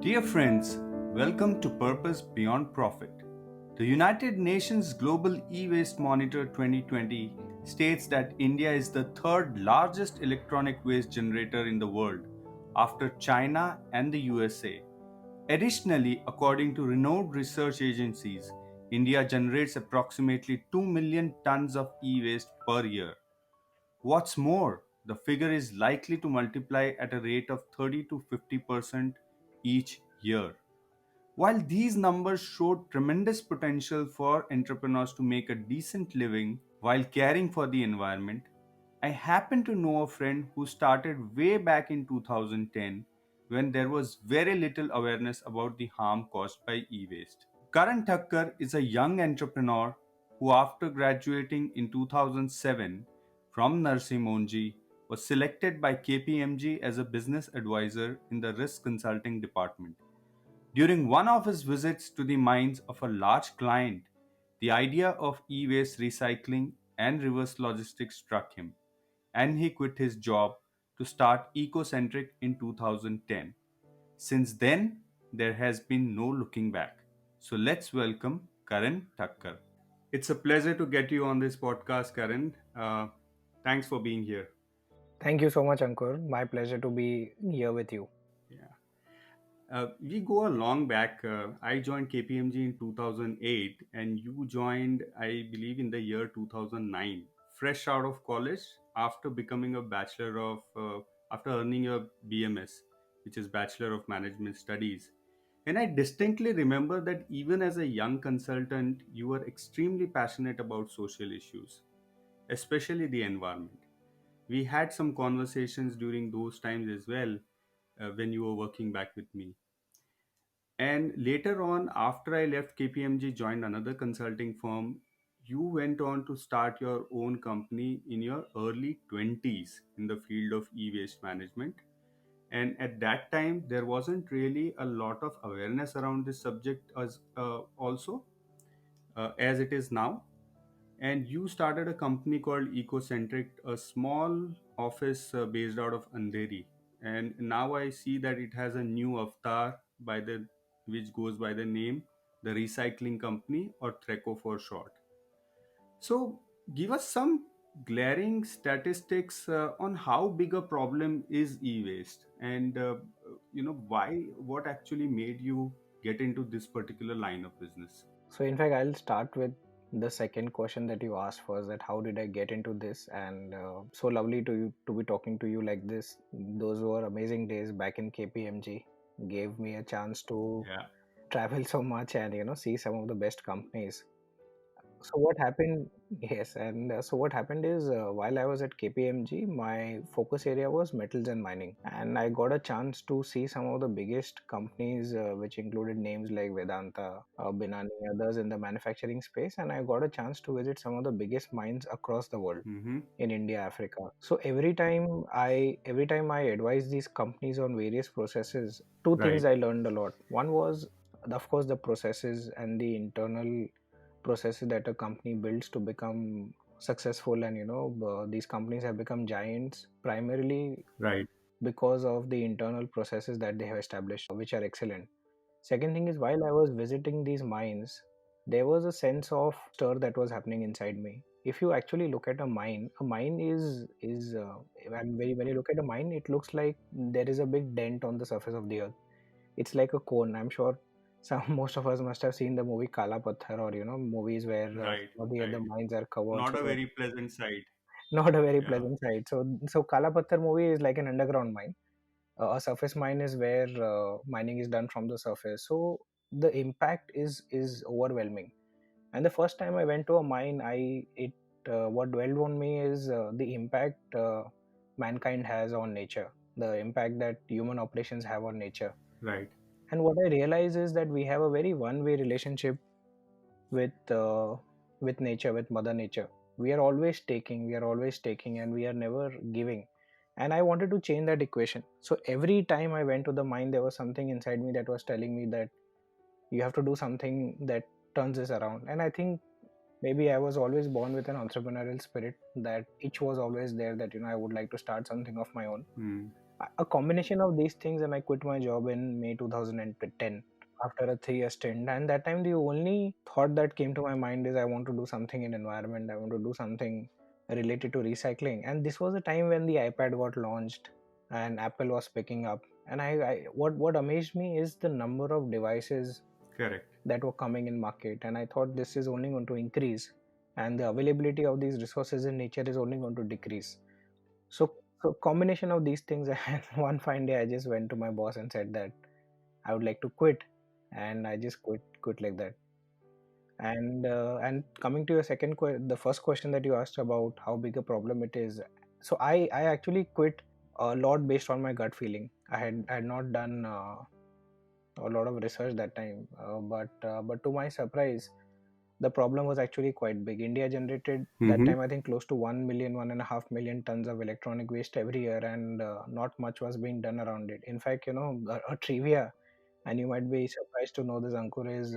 Dear friends, welcome to Purpose Beyond Profit. The United Nations Global E-Waste Monitor 2020 states that India is the third largest electronic waste generator in the world after China and the USA. Additionally, according to renowned research agencies, India generates approximately 2 million tons of e-waste per year. What's more, the figure is likely to multiply at a rate of 30 to 50% each year. While these numbers show tremendous potential for entrepreneurs to make a decent living while caring for the environment, I happen to know a friend who started way back in 2010 when there was very little awareness about the harm caused by e waste. Karan Thakkar is a young entrepreneur who, after graduating in 2007 from Narsi Monji, was selected by KPMG as a business advisor in the risk consulting department. During one of his visits to the mines of a large client, the idea of e waste recycling and reverse logistics struck him, and he quit his job to start Ecocentric in 2010. Since then, there has been no looking back. So let's welcome Karan Thakkar. It's a pleasure to get you on this podcast, Karan. Thanks for being here. Thank you so much, Ankur. My pleasure to be here with you. Yeah. We go a long back. I joined KPMG in 2008, and you joined, I believe, in the year 2009, fresh out of college after becoming a after earning a BMS, which is Bachelor of Management Studies. And I distinctly remember that even as a young consultant, you were extremely passionate about social issues, especially the environment. We had some conversations during those times as well when you were working back with me. And later on, after I left KPMG, joined another consulting firm, you went on to start your own company in your early 20s in the field of e waste management. And at that time, there wasn't really a lot of awareness around this subject as it is now. And you started a company called Ecocentric, a small office based out of Andheri. And now I see that it has a new avatar which goes by the name the Recycling Company, or THRECO for short. So give us some glaring statistics on how big a problem is e-waste, and why what actually made you get into this particular line of business. So, in fact, I'll start with the second question that you asked first, that how did I get into this? And so lovely to be talking to you like this. Those were amazing days back in KPMG. Gave me a chance to Yeah. travel so much and see some of the best companies. So what happened? Yes, and so what happened is while I was at KPMG, my focus area was metals and mining, and I got a chance to see some of the biggest companies, which included names like Vedanta, Binani, others in the manufacturing space, and I got a chance to visit some of the biggest mines across the world Mm-hmm. in India, Africa. So every time I advise these companies on various processes, two things Right. I learned a lot. One was, of course, the processes and the internal processes that a company builds to become successful, and these companies have become giants primarily Right. because of the internal processes that they have established, which are excellent. Second thing is, while I was visiting these mines, there was a sense of stir that was happening inside me. If you actually look at a mine is when you look at a mine, it looks like there is a big dent on the surface of the earth. It's like a cone. I'm sure some most of us must have seen the movie Kala Patthar, or movies where Right, some of the other right. mines are covered. Not a So very pleasant sight. not a very Yeah, pleasant sight. So Kala Patthar movie is like an underground mine. A surface mine is where mining is done from the surface. So the impact is overwhelming. And the first time I went to a mine, I it what dwelled on me is the impact mankind has on nature, the impact that human operations have on nature. right. And what I realize is that we have a very one-way relationship with nature, with Mother Nature. We are always taking, and we are never giving. And I wanted to change that equation. So every time I went to the mine, there was something inside me that was telling me that you have to do something that turns this around. And I think maybe I was always born with an entrepreneurial spirit, that itch was always there, that I would like to start something of my own. Hmm. A combination of these things, and I quit my job in May 2010 after a 3-year stint. And that time, the only thought that came to my mind is I want to do something in environment. I want to do something related to recycling. And this was a time when the iPad got launched and Apple was picking up. And what amazed me is the number of devices Correct. that were coming in market, and I thought this is only going to increase, and the availability of these resources in nature is only going to decrease. So combination of these things, and one fine day I just went to my boss and said that I would like to quit, and I just quit like that. And coming to your the first question that you asked about how big a problem it is. So I actually quit a lot based on my gut feeling. I had not done a lot of research that time, but to my surprise, the problem was actually quite big. India generated that Mm-hmm. time, I think, close to 1 million, 1.5 million tons of electronic waste every year, and not much was being done around it. In fact, a trivia, and you might be surprised to know this, Ankur, is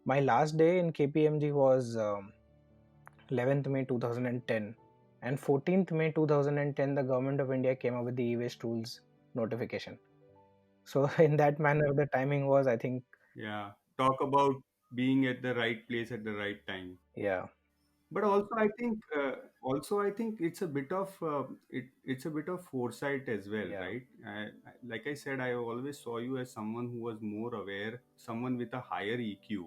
my last day in KPMG was 11th May 2010, and 14th May 2010, the government of India came up with the e-waste rules notification. So in that manner, the timing was, I think, Yeah. Talk about being at the right place at the right time. yeah, But also I think it's a bit of it's a bit of foresight as well, yeah. right? Like I said, I always saw you as someone who was more aware, someone with a higher EQ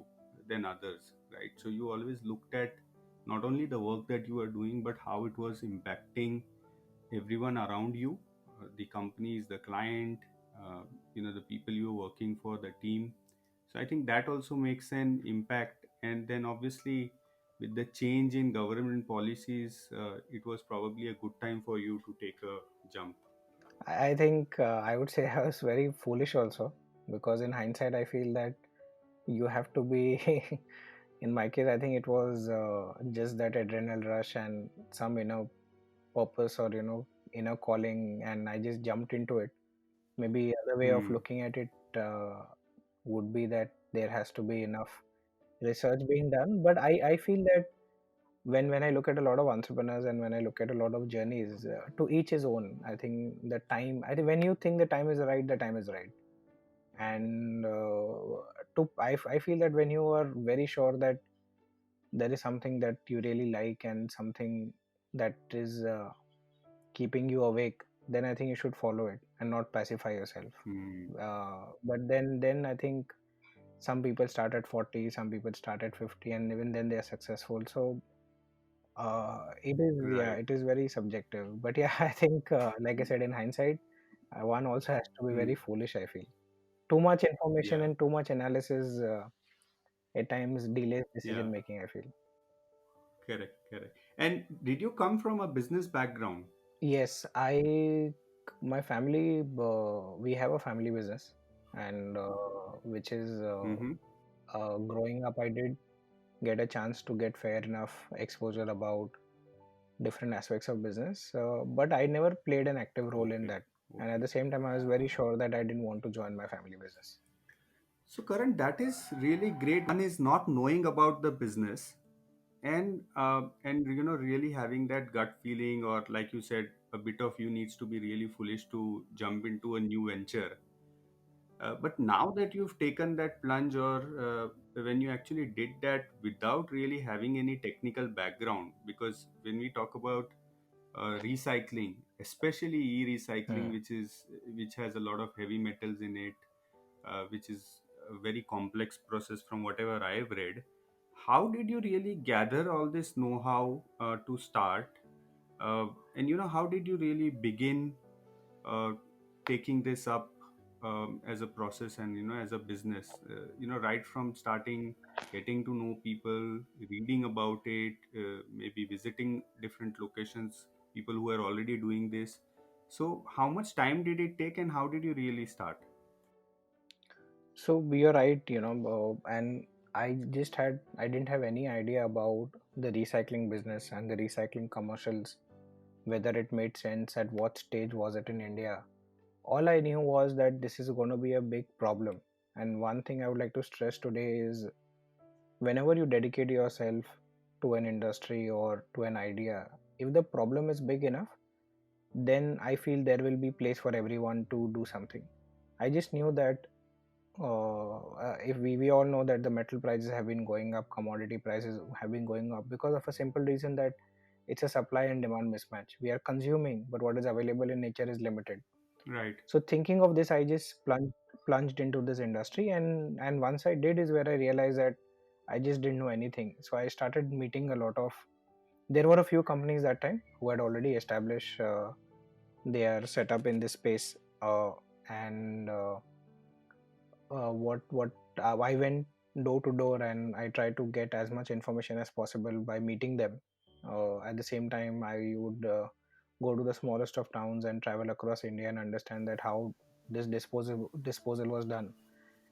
than others, right? So you always looked at not only the work that you were doing, but how it was impacting everyone around you, the companies, the client, uh, the people you're working for, the team. So I think that also makes an impact. And then obviously, with the change in government policies, it was probably a good time for you to take a jump. I think I would say I was very foolish also, because in hindsight I feel that you have to be in my case I think it was just that adrenal rush and some purpose, or inner calling, and I just jumped into it. Maybe other way of Hmm. looking at it would be that there has to be enough research being done, but I feel that when I look at a lot of entrepreneurs and when I look at a lot of journeys, to each his own. I think the time. I think when you think the time is right, the time is right. And I feel that when you are very sure that there is something that you really like and something that is keeping you awake, then I think you should follow it and not pacify yourself. Hmm. But then I think some people start at 40, some people start at 50, and even then they are successful. So it is, yeah, Right. it is very subjective. But yeah, I think, like I said, in hindsight, one also has to be very Hmm. foolish, I feel. Too much information Yeah. and too much analysis at times delays Yeah. decision making, I feel. Correct. Correct. And did you come from a business background? Yes, my family, we have a family business, and which is Mm-hmm. growing up, I did get a chance to get fair enough exposure about different aspects of business, but I never played an active role in Okay. that. And at Okay. the same time, I was very sure that I didn't want to join my family business. So, Karan, that is really great. One is not knowing about the business, and really having that gut feeling, or like you said, a bit of you needs to be really foolish to jump into a new venture. But now that you've taken that plunge, or when you actually did that without really having any technical background, because when we talk about recycling, especially e-recycling, Hmm. which has a lot of heavy metals in it, which is a very complex process from whatever I've read. How did you really gather all this know-how to start? And how did you really begin uh, taking this up as a process and as a business? Right from starting, getting to know people, reading about it, maybe visiting different locations, people who are already doing this. So, how much time did it take, and how did you really start? So you're right, and I didn't have any idea about the recycling business and the recycling commercials, whether it made sense, at what stage was it in India. All I knew was that this is going to be a big problem. And one thing I would like to stress today is, whenever you dedicate yourself to an industry or to an idea, if the problem is big enough, then I feel there will be place for everyone to do something. I just knew that if we all know that the metal prices have been going up, commodity prices have been going up because of a simple reason that it's a supply and demand mismatch. We are consuming, but what is available in nature is limited. Right. So thinking of this, I just plunged into this industry, and once I did is where I realized that I just didn't know anything. So I started meeting a lot of. There were a few companies that time who had already established their setup in this space, and what I went door to door and I tried to get as much information as possible by meeting them. At the same time, I would go to the smallest of towns and travel across India and understand that how this disposal was done.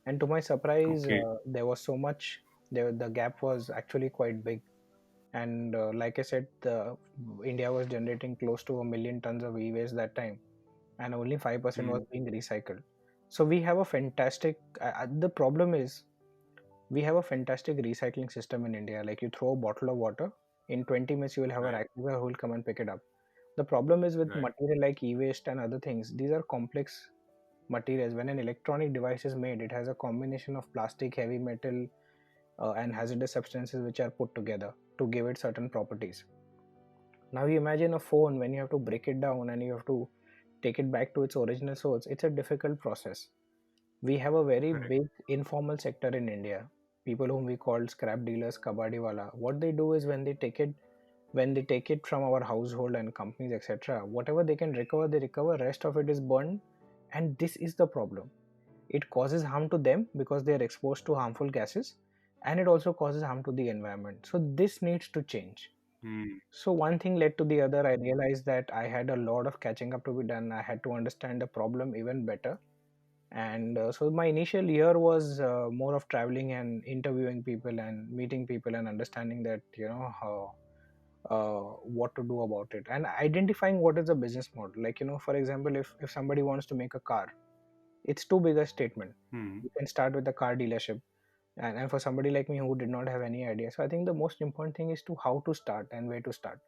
And to my surprise, Okay. there was so much. The gap was actually quite big. And like I said, India was generating close to 1 million tons of e-waste that time, and only 5% was Hmm. being recycled. So we have a fantastic. The problem is we have a fantastic recycling system in India. Like you throw a bottle of water, in 20 minutes you will have a Right. recycler who will come and pick it up. The problem is with Right. material like e-waste and other things. These are complex materials. When an electronic device is made, it has a combination of plastic, heavy metal, and hazardous substances which are put together to give it certain properties. Now you imagine a phone when you have to break it down and you have to take it back to its original source. It's a difficult process. We have a very Correct. big informal sector in India. People whom we call scrap dealers, kabadiwala. What they do is when they take it from our household and companies, etc. Whatever they can recover, they recover. Rest of it is burned, and this is the problem. It causes harm to them because they are exposed to harmful gases, and it also causes harm to the environment. So this needs to change. Hmm. So one thing led to the other. I realized that I had a lot of catching up to be done. I had to understand the problem even better. And so my initial year was more of traveling and interviewing people and meeting people and understanding that how, what to do about it and identifying what is the business model. Like for example, if somebody wants to make a car, it's too big a statement. Hmm. You can start with a car dealership, and for somebody like me who did not have any idea, so I think the most important thing is to how to start and where to start.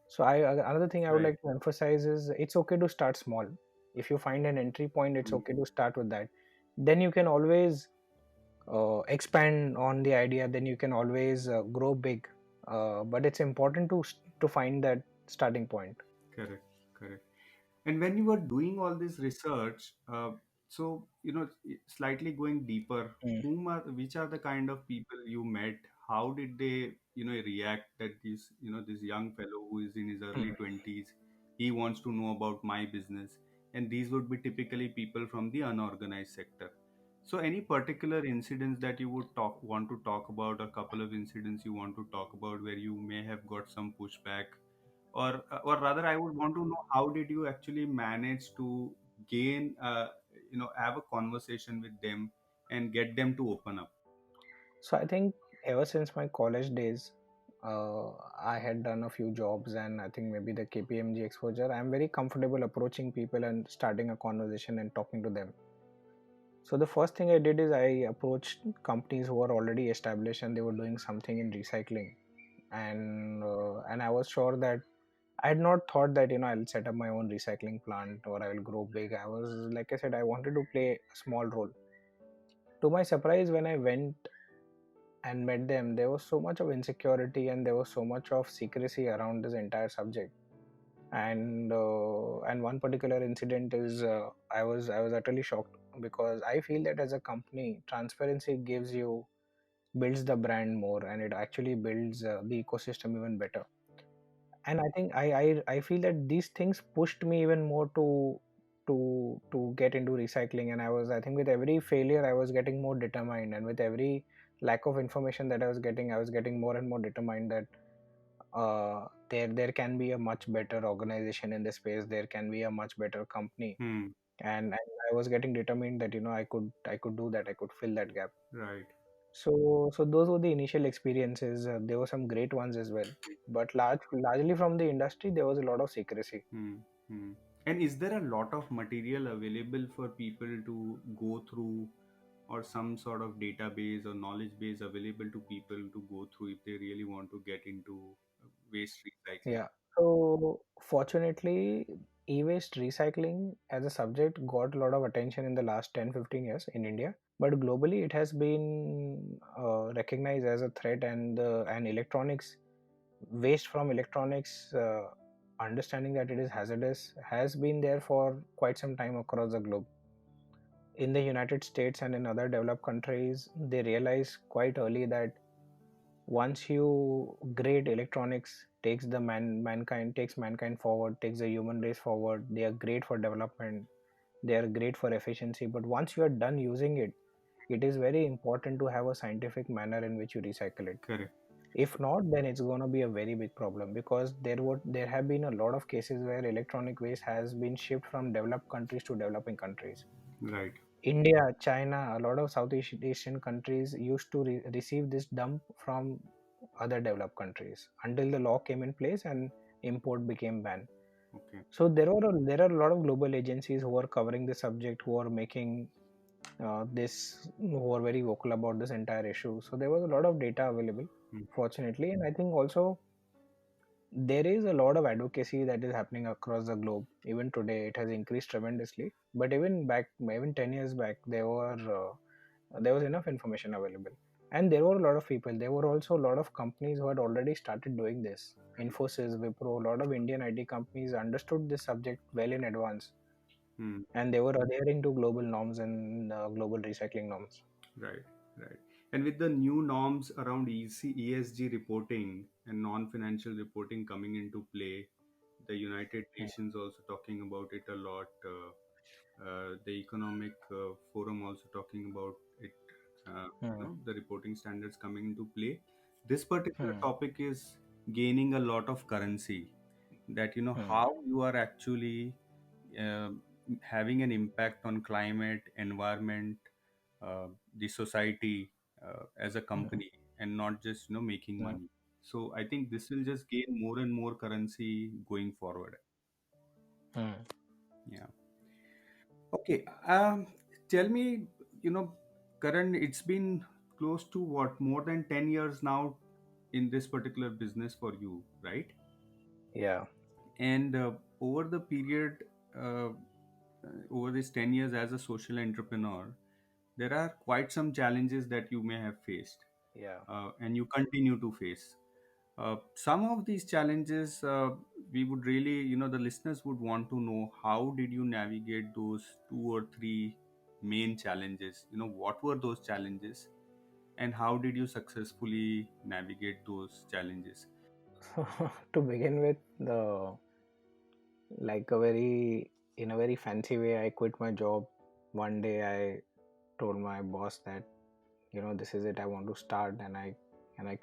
So another thing I would Right. like to emphasize is it's okay to start small. If you find an entry point, it's Hmm. okay to start with that. Then you can always expand on the idea. Then you can always grow big. But it's important to find that starting point. Correct. Correct. And when you were doing all this research, so slightly going deeper, Mm. which are the kind of people you met? How did they, react that this young fellow who is in his early Mm. 20s, he wants to know about my business, and these would be typically people from the unorganized sector. So, any particular incidents that you would want to talk about, a couple of incidents you want to talk about where you may have got some pushback, or rather I would want to know how did you actually manage to gain have a conversation with them and get them to open up. So I think ever since my college days, I had done a few jobs, and I think maybe the KPMG exposure. I'm very comfortable approaching people and starting a conversation and talking to them. So the first thing I did is I approached companies who were already established and they were doing something in recycling, and I was sure that I had not thought that I'll set up my own recycling plant or I will grow big. I was, like I said, I wanted to play a small role. To my surprise, when I went and met them, there was so much of insecurity and there was so much of secrecy around this entire subject. And one particular incident is I was utterly shocked because I feel that as a company, transparency builds the brand more, and it actually builds the ecosystem even better. And I think I feel that these things pushed me even more to get into recycling. And I think with every failure I was getting more determined, and with every lack of information that I was getting more and more determined that there can be a much better organization in this space, there can be a much better company. Hmm. And I was getting determined that I could do that, I could fill that gap. Right. So those were the initial experiences. There were some great ones as well, but largely from the industry, there was a lot of secrecy. Hmm. Hmm. And is there a lot of material available for people to go through, or some sort of database or knowledge base available to people to go through if they really want to get into waste recycling? Yeah. So fortunately, e-waste recycling as a subject got a lot of attention in the last 10-15 years in India, but globally it has been recognized as a threat, and electronics waste from electronics, understanding that it is hazardous, has been there for quite some time across the globe. In the United States and in other developed countries, they realize quite early that once you grade electronics takes the mankind takes mankind forward, takes the human race forward. They are great for development, they are great for efficiency, but once you are done using it, it is very important to have a scientific manner in which you recycle it. Correct. If not, then it's going to be a very big problem, because there have been a lot of cases where electronic waste has been shipped from developed countries to developing countries. Right. India, China, a lot of Southeast Asian countries used to receive this dump from other developed countries until the law came in place and import became banned. Okay. So there are a lot of global agencies who are covering the subject, who are making who are very vocal about this entire issue. So there was a lot of data available, Mm. fortunately, and I think also there is a lot of advocacy that is happening across the globe. Even today, it has increased tremendously. But even 10 years back, there was enough information available, and there were a lot of people. There were also a lot of companies who had already started doing this. Infosys, Wipro, a lot of Indian IT companies understood this subject well in advance, Mm. and they were adhering to global norms and global recycling norms. Right, right. And with the new norms around ESG reporting and non-financial reporting coming into play, the United Nations also talking about it a lot. The Economic Forum also talking about it. Hmm. The reporting standards coming into play. This particular Hmm. topic is gaining a lot of currency. That Hmm. how you are actually uh, having an impact on climate, environment, uh, the society as a Hmm. company, and not just making Hmm. money. So I think this will just gain more and more currency going forward. Hmm. Yeah. Okay. Tell me, you know, Karan, it's been close to what, more than 10 years now in this particular business for you, right? Yeah. And over the period, uh, over these 10 years as a social entrepreneur, there are quite some challenges that you may have faced, Yeah. and you continue to face. Some of these challenges, we would really, the listeners would want to know how did you navigate those two or three main challenges? What were those challenges, and how did you successfully navigate those challenges? To begin with, the like a very in a very fancy way, I quit my job. One day I told my boss that, this is it, I want to start, and I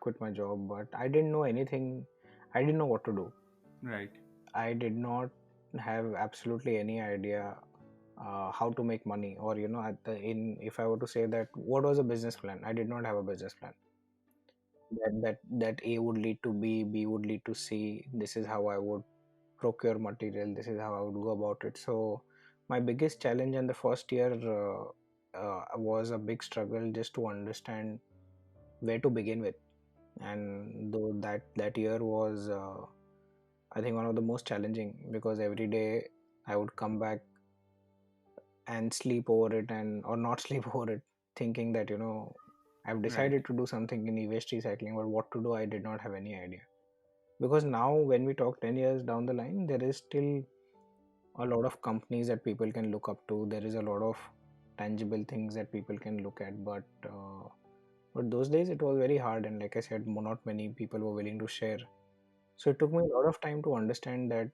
quit my job, but I didn't know anything. I didn't know what to do. Right, I did not have absolutely any idea how to make money, or at the in if I were to say that what was a business plan, I did not have a business plan. That A would lead to B would lead to C. This is how I would procure material, this is how I would go about it. So my biggest challenge in the first year was a big struggle just to understand where to begin with. And though that year was I think one of the most challenging, because every day I would come back and sleep over it, and or not sleep over it, thinking that I've right. decided to do something in e-waste recycling, but what to do I did not have any idea. Because now when we talk 10 years down the line, there is still a lot of companies that people can look up to. There is a lot of tangible things that people can look at, but those days it was very hard, and like I said, not many people were willing to share. So it took me a lot of time to understand that,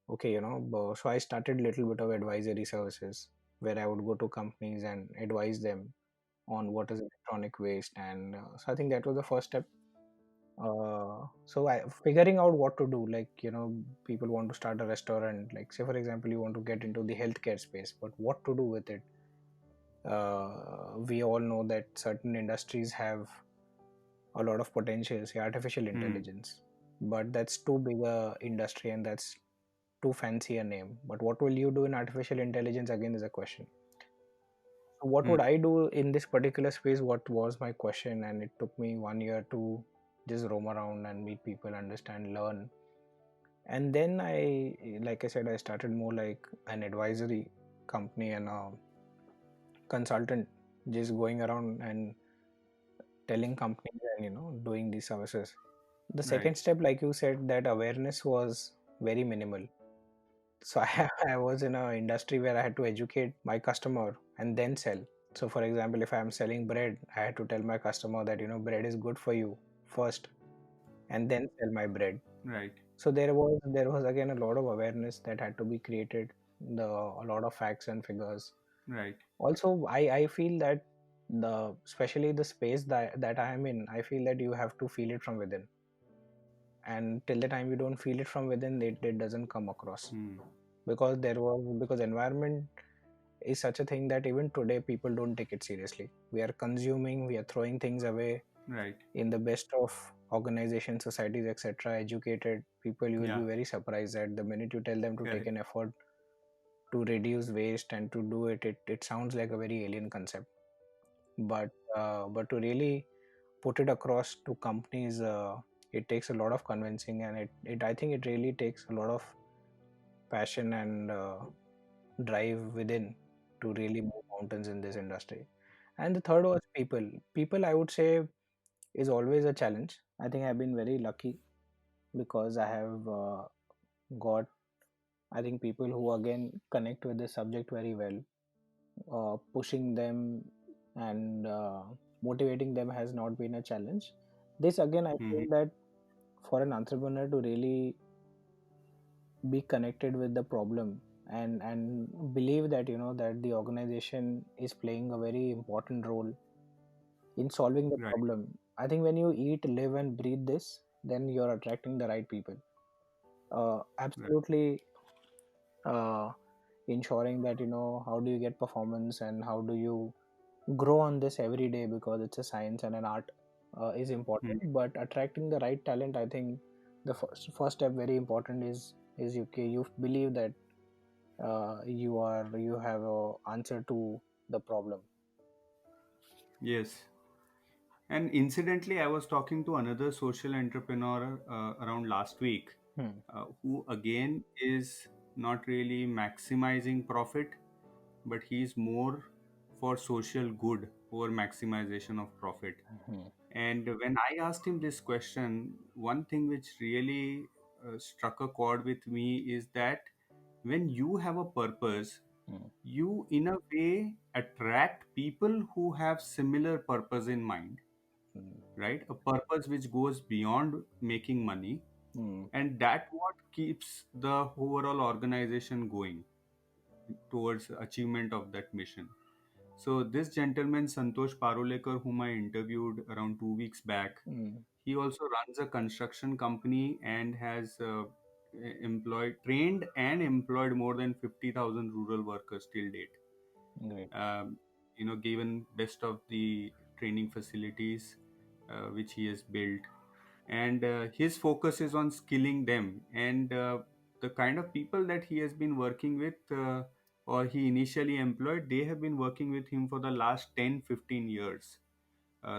okay, so I started little bit of advisory services, where I would go to companies and advise them on what is electronic waste. And so I think that was the first step. So I figuring out what to do, like, people want to start a restaurant, like, say for example, you want to get into the healthcare space, but what to do with it. We all know that certain industries have a lot of potential, say artificial Hmm. intelligence, but that's too big a industry, and that's too fancy a name. But what will you do in artificial intelligence, again, is a question. So what Hmm. would I do in this particular space, what was my question. And it took me 1 year to just roam around and meet people, understand, learn. And then like I said, I started more like an advisory company and a consultant, just going around and telling companies and doing these services. The Right. second step, like you said, that awareness was very minimal. So I was in an industry where I had to educate my customer and then sell. So for example, if I am selling bread, I had to tell my customer that bread is good for you first, and then sell my bread. Right. So there was again a lot of awareness that had to be created, a lot of facts and figures. Right. Also, I feel that especially the space that I am in, I feel that you have to feel it from within, and till the time you don't feel it from within, it doesn't come across. Hmm. Because environment is such a thing that even today people don't take it seriously. We are consuming, we are throwing things away. Right. In the best of organizations, societies, etc., educated people, you will Yeah. be very surprised that the minute you tell them to take Correct. an effort to reduce waste and to do it sounds like a very alien concept. But to really put it across to companies, it takes a lot of convincing, and it I think it really takes a lot of passion and drive within to really move mountains in this industry. And the third was people. People, I would say, is always a challenge. I think I've been very lucky because I have got, I think, people who again connect with the subject very well. Pushing them and motivating them has not been a challenge. This again, I Hmm. feel that for an entrepreneur to really be connected with the problem and believe that that the organization is playing a very important role in solving the Right. problem. I think when you eat, live, and breathe this, then you're attracting the right people. Right. Absolutely, uh, ensuring that how do you get performance and how do you grow on this every day, because it's a science and an art, is Hmm. important. But attracting the right talent, I think the first step, very important, is you believe that you have a answer to the problem. Yes. And incidentally, I was talking to another social entrepreneur around last week, Hmm. who again is not really maximizing profit, but he's more for social good over maximization of profit. Hmm. And when I asked him this question, one thing which really struck a chord with me is that when you have a purpose, Hmm. you in a way attract people who have similar purpose in mind, Hmm. right? A purpose which goes beyond making money, Hmm. and that what keeps the overall organization going towards achievement of that mission. So this gentleman Santosh Parulekar, whom I interviewed around 2 weeks back, Hmm. he also runs a construction company and has trained and employed more than 50,000 rural workers till date. Great. Um, given best of the training facilities which he has built, and his focus is on skilling them, and the kind of people that he has been working with, or he initially employed, they have been working with him for the last 10-15 years.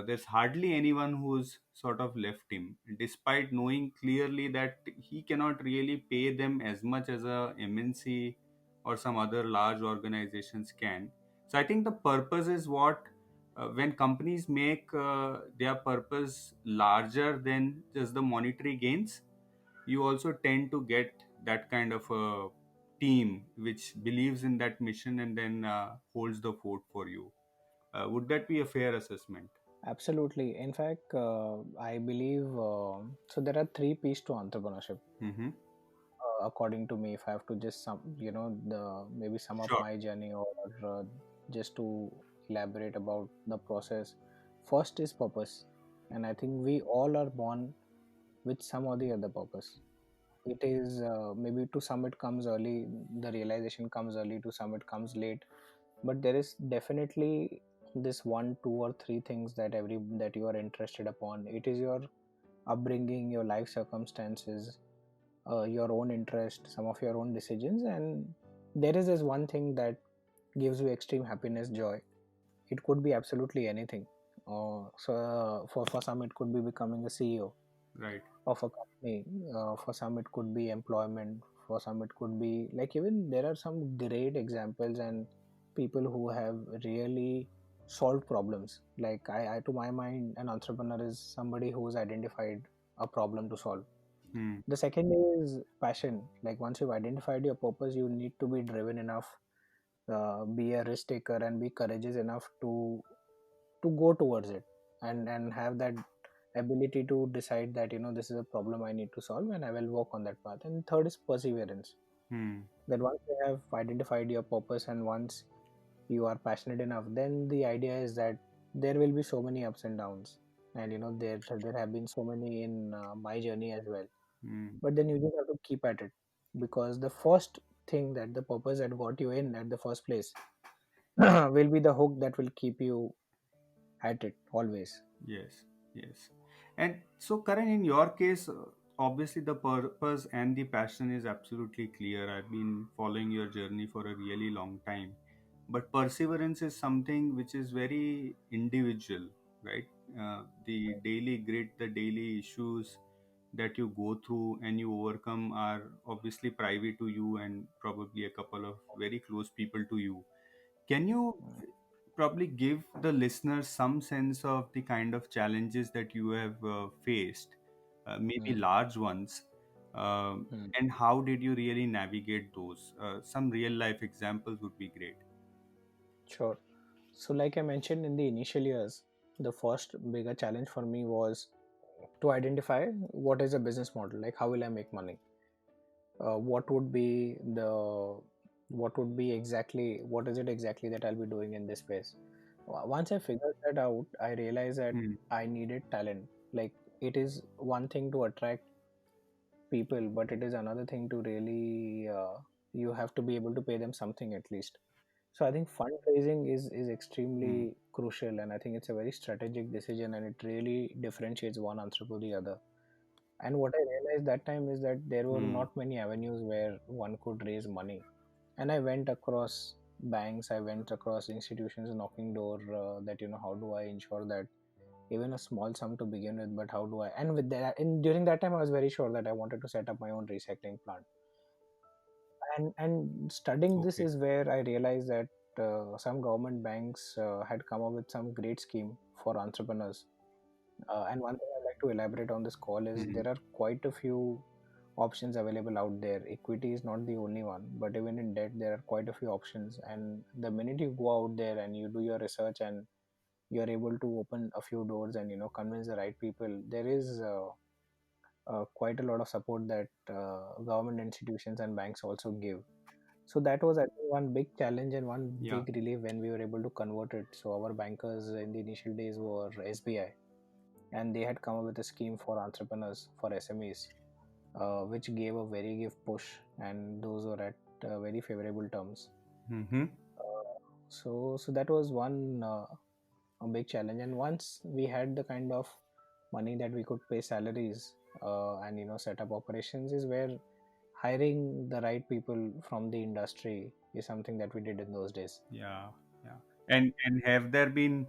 There's hardly anyone who's sort of left him, despite knowing clearly that he cannot really pay them as much as a MNC or some other large organizations can. So I think the purpose is what, when companies make their purpose larger than just the monetary gains, you also tend to get that kind of a team which believes in that mission and then holds the fort for you. Would that be a fair assessment? Absolutely. In fact, I believe so. There are three P's to entrepreneurship, Mm-hmm. according to me. If I have to just maybe sum up Sure. my journey, or just to elaborate about the process. First is purpose, and I think we all are born with some or the other purpose. It is maybe to some it comes early, the realization comes early. To some it comes late, but there is definitely this one, two, or three things that you are interested upon. It is your upbringing, your life circumstances, your own interest, some of your own decisions, and there is this one thing that gives you extreme happiness, joy. It could be absolutely anything. For some, it could be becoming a CEO. Right. of a company. For some, it could be employment. For some, it could be like, even there are some great examples and people who have really solved problems. Like, to my mind, an entrepreneur is somebody who's identified a problem to solve. Hmm. The second is passion. Like, once you've identified your purpose, you need to be driven enough, be a risk taker, and be courageous enough to go towards it, and have that ability to decide that, this is a problem I need to solve, and I will work on that path. And third is perseverance. Hmm. That once you have identified your purpose and once you are passionate enough, then the idea is that there will be so many ups and downs. And there have been so many in my journey as well. Hmm. But then you just have to keep at it, because the first thing, that the purpose that got you in at the first place will be the hook that will keep you at it always. Yes, yes. And so, Karan, in your case, obviously the purpose and the passion is absolutely clear. I've been following your journey for a really long time. But perseverance is something which is very individual, right? The daily grit, the daily issues that you go through and you overcome are obviously private to you and probably a couple of very close people to you. Can you probably give the listeners some sense of the kind of challenges that you have faced, maybe Mm. large ones, um, Mm. and how did you really navigate those? Some real life examples would be great. Sure. So, like I mentioned, in the initial years, the first bigger challenge for me was to identify what is a business model, like how will I make money, what would be the what would be exactly what is it exactly that I'll be doing in this space. Once I figured that out, I realized that Hmm. I needed talent. Like, it is one thing to attract people, but it is another thing to really, you have to be able to pay them something at least. So I think fundraising is extremely Hmm. crucial, and I think it's a very strategic decision, and it really differentiates one answer to the other. And what I realized that time is that there were Hmm. not many avenues where one could raise money. And I went across banks, I went across institutions knocking door, that, how do I ensure that even a small sum to begin with, but how do I, and with that, and during that time I was very sure that I wanted to set up my own recycling plant. And studying this Okay. is where I realized that some government banks had come up with some great scheme for entrepreneurs. And one thing I'd like to elaborate on this call is Hmm. there are quite a few options available out there. Equity is not the only one, but even in debt, there are quite a few options. And the minute you go out there and you do your research and you're able to open a few doors and convince the right people, there is quite a lot of support that government institutions and banks also give. So that was, I think, one big challenge and one Yeah. big relief when we were able to convert it. So our bankers in the initial days were SBI, and they had come up with a scheme for entrepreneurs, for SMEs, which gave a very give push, and those were at very favorable terms. Hmm. So that was one a big challenge. And once we had the kind of money that we could pay salaries, and set up operations, is where hiring the right people from the industry is something that we did in those days. Yeah. Yeah. And have there been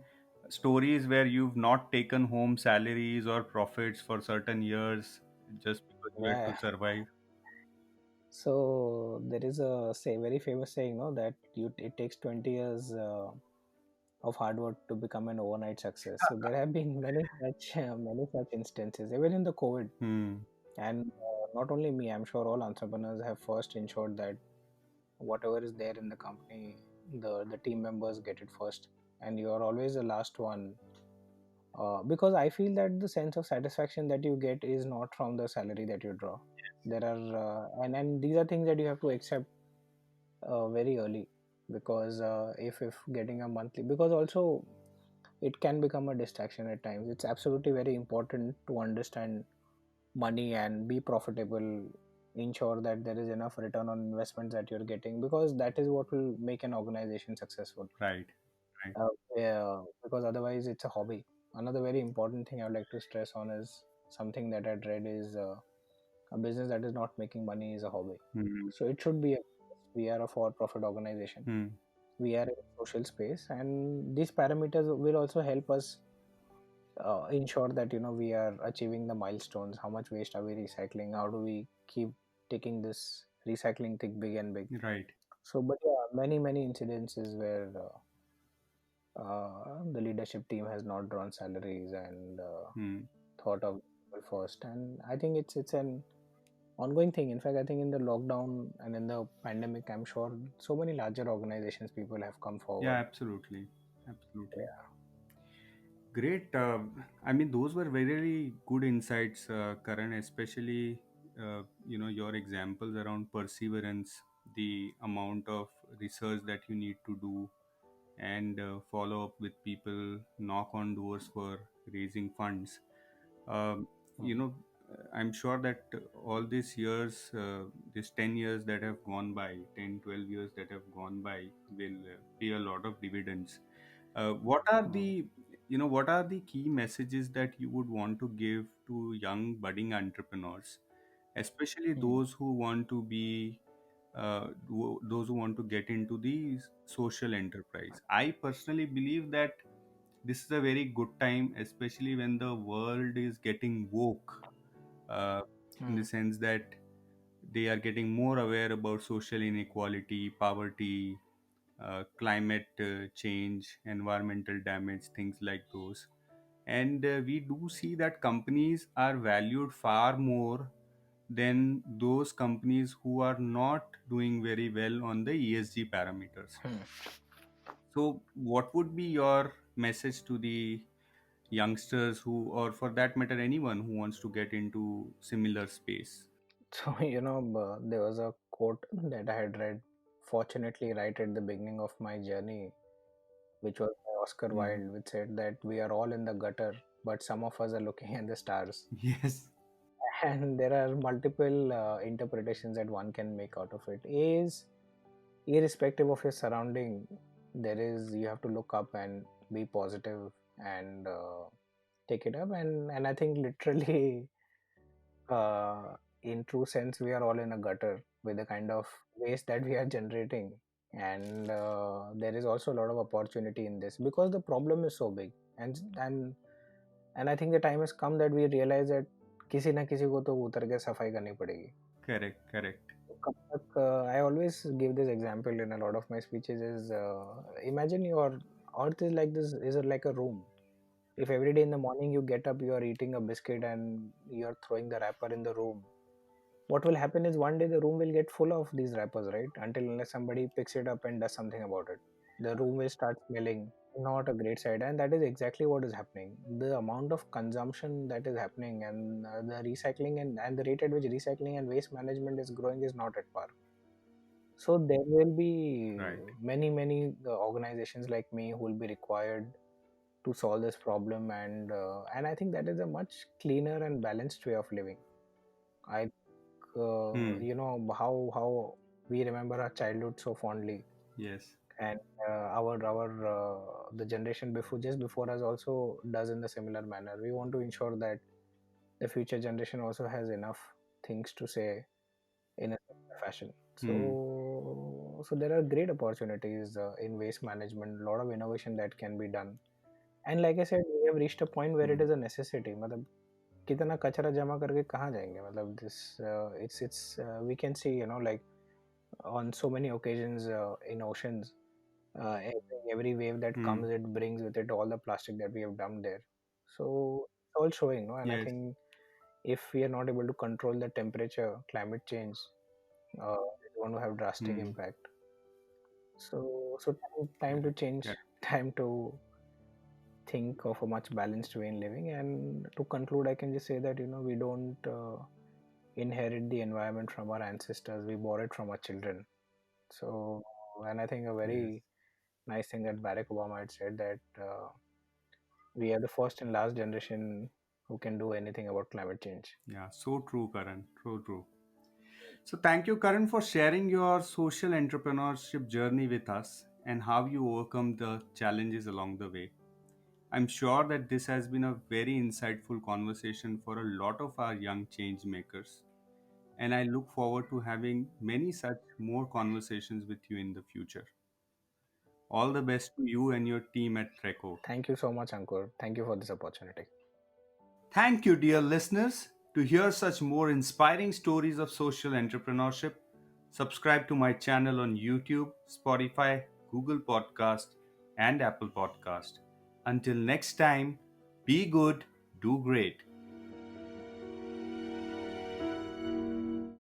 stories where you've not taken home salaries or profits for certain years just because you had Yeah. to survive? So there is a very famous saying, no, that it takes 20 years of hard work to become an overnight success. So there have been many such instances, even in the COVID. Hmm. And not only me, I'm sure all entrepreneurs have first ensured that whatever is there in the company, the team members get it first, and you are always the last one. Because I feel that the sense of satisfaction that you get is not from the salary that you draw. There are and these are things that you have to accept very early, because if getting a monthly, because also it can become a distraction at times. It's absolutely very important to understand money and be profitable, ensure that there is enough return on investments that you're getting, because that is what will make an organization successful. Right. Right. Yeah, because otherwise it's a hobby. Another very important thing I would like to stress on is something that I'd read is, a business that is not making money is a hobby. Hmm. So it should be a business. We are a for-profit organization. Hmm. We are in social space, and these parameters will also help us ensure that we are achieving the milestones. How much waste are we recycling? How do we keep taking this recycling thing big and big? Right. So, but yeah, many incidences where the leadership team has not drawn salaries and Hmm. thought of people first. And I think it's an ongoing thing. In fact, I think in the lockdown and in the pandemic, I'm sure so many larger organizations people have come Yeah, forward. absolutely. Absolutely. Yeah. Great. I mean, those were very good insights, Karan, especially, your examples around perseverance, the amount of research that you need to do, and follow up with people, knock on doors for raising funds. Um, you Mhm. know, I'm sure that all these years, these 10 years that have gone by, 10, 12 years that have gone by, will pay a lot of dividends. What are Mhm. the key messages that you would want to give to young budding entrepreneurs, especially Mhm. those who want to be those who want to get into the social enterprise? I personally believe that this is a very good time, especially when the world is getting woke, uh, in the Mhm. sense that they are getting more aware about social inequality, poverty, climate change, environmental damage, things like those. And we do see that companies are valued far more than those companies who are not doing very well on the ESG parameters. Hmm. So, what would be your message to the youngsters who, or for that matter, anyone who wants to get into similar space? So, there was a quote that I had read, fortunately, right at the beginning of my journey, which was by Oscar Hmm. Wilde, which said that we are all in the gutter, but some of us are looking at the stars. Yes. And there are multiple interpretations that one can make out of it. Is irrespective of your surrounding, there is you have to look up and be positive and take it up. And I think literally, uh, in true sense, we are all in a gutter with the kind of waste that we are generating. And there is also a lot of opportunity in this because the problem is so big. And I think the time has come that we realize that किसी ना किसी को तो उतर के सफाई करनी पड़ेगी. Correct, correct. कब तक, I always give this example in a lot of my speeches is, imagine your earth is like this, is like a room. If every day in the morning you get up, you are eating a biscuit and you're throwing the wrapper in the room, what will happen is one day the room will get full of these wrappers, right? Until unless somebody picks it up and does something about it, the room will start smelling. Not a great side, and that is exactly what is happening. The amount of consumption that is happening and the recycling and the rate at which recycling and waste management is growing is not at par. So there will be Right. many organizations like me who will be required to solve this problem, and I think that is a much cleaner and balanced way of living. I Hmm. how we remember our childhood so fondly, Yes. and our the generation before, just before us, also does in the similar manner. We want to ensure that the future generation also has enough things to say in a similar fashion. Hmm. So there are great opportunities in waste management, a lot of innovation that can be done. And like I said, we have reached a point where it Hmm. is a necessity. मतलब कितना कचरा जमा करके कहाँ जाएंगे, मतलब this it's we can see, like on so many occasions in oceans, every wave that Hmm. comes, it brings with it all the plastic that we have dumped there. So it's all showing, no? And I Yes. think if we are not able to control the temperature, climate change, it's going to have drastic Hmm. impact. So time to Correct. change, Correct. time to think of a much balanced way in living. And to conclude, I can just say that we don't inherit the environment from our ancestors; we borrow it from our children. So, and I think a Yes. very nice thing that Barack Obama had said that we are the first and last generation who can do anything about climate change. Yeah. So true, Karan. So true. So thank you, Karan, for sharing your social entrepreneurship journey with us and how you overcome the challenges along the way. I'm sure that this has been a very insightful conversation for a lot of our young change makers. And I look forward to having many such more conversations with you in the future. All the best to you and your team at THRECO. Thank you so much, Ankur. Thank you for this opportunity. Thank you, dear listeners. To hear such more inspiring stories of social entrepreneurship, subscribe to my channel on YouTube, Spotify, Google Podcast, and Apple Podcast. Until next time, be good, do great.